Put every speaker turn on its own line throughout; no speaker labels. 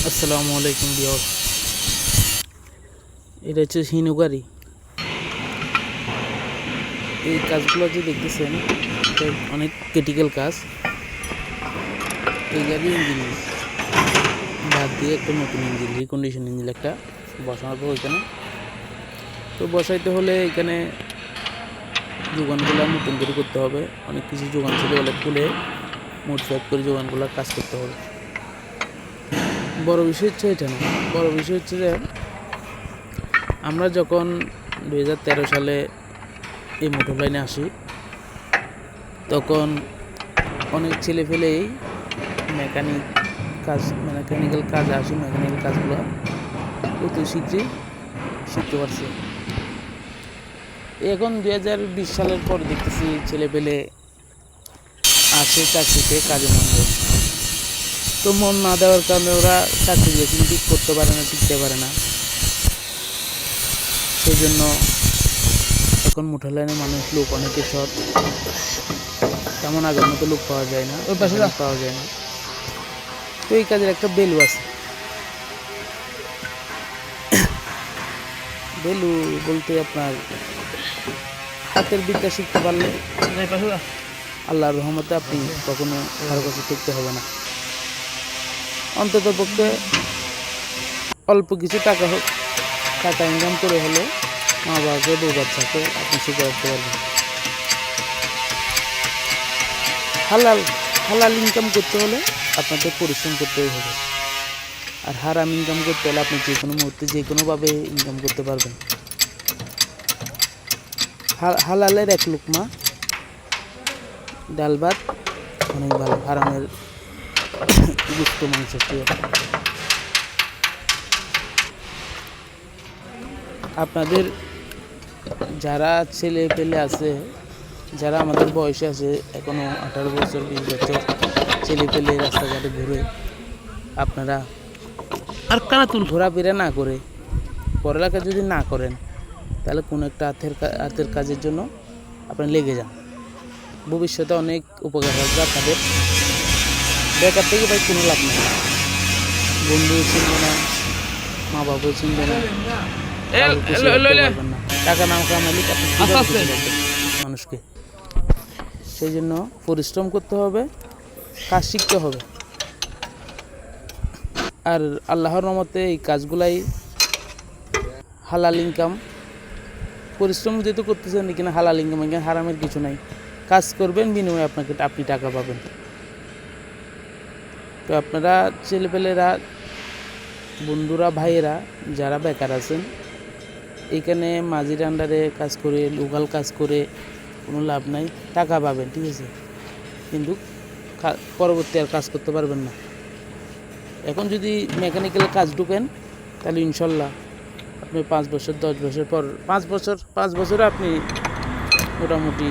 আসসালামু আলাইকুম ভিউয়ার্স। এটা হচ্ছে হিনু গাড়ি। এই কাজগুলো যে দেখতেছেন এটা অনেক ক্রিটিক্যাল কাজ। এই গাড়ির ইঞ্জিন বাদ দিয়ে একটা নতুন ইঞ্জিন, রিকন্ডিশন ইঞ্জিন একটা বসানোর পর ওইখানে তো বসাইতে হলে এখানে যোগানগুলো নতুন করে করতে হবে। অনেক কিছু যোগান ছিল ওগুলো খুলে মোটফ্যাট করে যোগানগুলো কাজ করতে হবে। বড় বিষয় হচ্ছে এটা না, বড় বিষয় হচ্ছে যে আমরা যখন 2013 সালে এই মোটর লাইনে আসি তখন অনেক ছেলেপেলেই মেকানিক্যাল কাজগুলো অতি শীঘ্রই শিখতে পারছে। এখন 2020 সালের পর দেখতেছি ছেলেপেলে আসে চাকরিতে কাজে মন দেয়, তো মন না দেওয়ার কারণে ওরা চাকরি ঠিক করতে পারে না, টিকতে পারে না। সেই জন্য এখন মোটর লাইনে লোক অনেকে শর্ট, তেমন আগের মতো লোক পাওয়া যায় না, তো এই কাজের একটা ভ্যালু আছে। ভ্যালু বলতে আপনার হাতের বিদ্যা শিখতে পারলে আল্লাহর রহমতে আপনি কখনো কারো কাছে টিকতে হবে না। অন্তত পক্ষে অল্প কিছু টাকা ইনকাম করে হলে মা বাবাকে, বউ বাচ্চাকে আপনি শিখে রাখতে পারবেন। হালাল ইনকাম করতে হলে আপনাদের পরিশ্রম করতেই হবে, আর হারাম ইনকাম করতে হলে আপনি যে কোনো মুহূর্তে যে কোনোভাবে ইনকাম করতে পারবেন। হালালের এক লুকমা ডাল ভাত অনেক ভালো, হারামের গুস্ত মাংস প্রিয়। আপনাদের যারা ছেলে পেলে আছে, যারা আমাদের বয়সে আছে, এখনও 18 বছর 20 বছর ছেলে পেলে রাস্তাঘাটে ঘুরে, আপনারা আর ঘোরাফেরা না করে পড়ালেখা যদি না করেন তাহলে কোনো একটা হাতের কাজের জন্য আপনারা লেগে যান। ভবিষ্যতে অনেক উপকার হবে আপনাদের। বেকার থেকে ভাই কোনো লাভ নেই। বন্ধু চিনবে না, মা বাবা চিনবে না, টাকা না কামালে মানুষকে। সেই জন্য পরিশ্রম করতে হবে, কাজ শিখতে হবে। আর আল্লাহর রহমতে এই কাজগুলাই হালাল ইনকাম। পরিশ্রম যেহেতু করতেছেন কিনা হালাল ইনকাম, এখানে হারামের কিছু নাই। কাজ করবেন, বিনিময়ে আপনি টাকা পাবেন। তো আপনারা ছেলেপেলেরা, বন্ধুরা, ভাইয়েরা যারা বেকার আছেন, এইখানে মাঝির আন্ডারে কাজ করে, লোকাল কাজ করে কোনো লাভ নাই। টাকা পাবেন ঠিক আছে, কিন্তু পরবর্তী আর কাজ করতে পারবেন না। এখন যদি মেকানিক্যাল কাজ ঢুকেন তাহলে ইনশাল্লাহ আপনি 5 বছর 10 বছর পর 5 বছরে আপনি মোটামুটি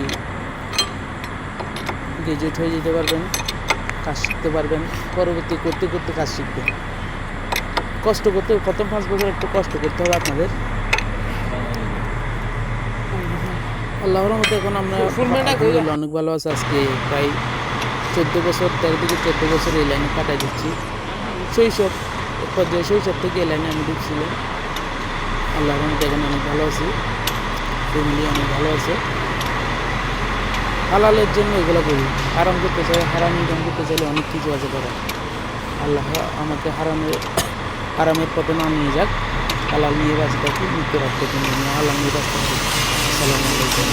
গ্রাজুয়েট হয়ে যেতে পারবেন, কাজ শিখতে পারবেন। পরবর্তী করতে করতে কাজ শিখবেন। কষ্ট করতে প্রথম 5 বছর একটু কষ্ট করতে হবে আপনাদের। আল্লাহর মতো এখন আমরা অনেক ভালো আছে। আজকে প্রায় 13 থেকে 14 বছর এই লাইনে কাটাই দিচ্ছি। শৈশব থেকে এই লাইনে আমি ঢুকছিলাম। আল্লাহর মতো এখন অনেক ভালো আছি, ফ্যামিলি অনেক ভালো আছে। হালালের জন্য এগুলো করি। হারাম ইনকাম করতে চাইলে অনেক কিছু আছে করা। আল্লাহ আমাকে হারামের পথে না নিয়ে যাক, হালাল নিয়ে বাঁচতে থাকি, মৃত্যুর আগ থেকে নিয়ে হালাল নিয়ে বাঁচতে থাকি। আসসালামু আলাইকুম।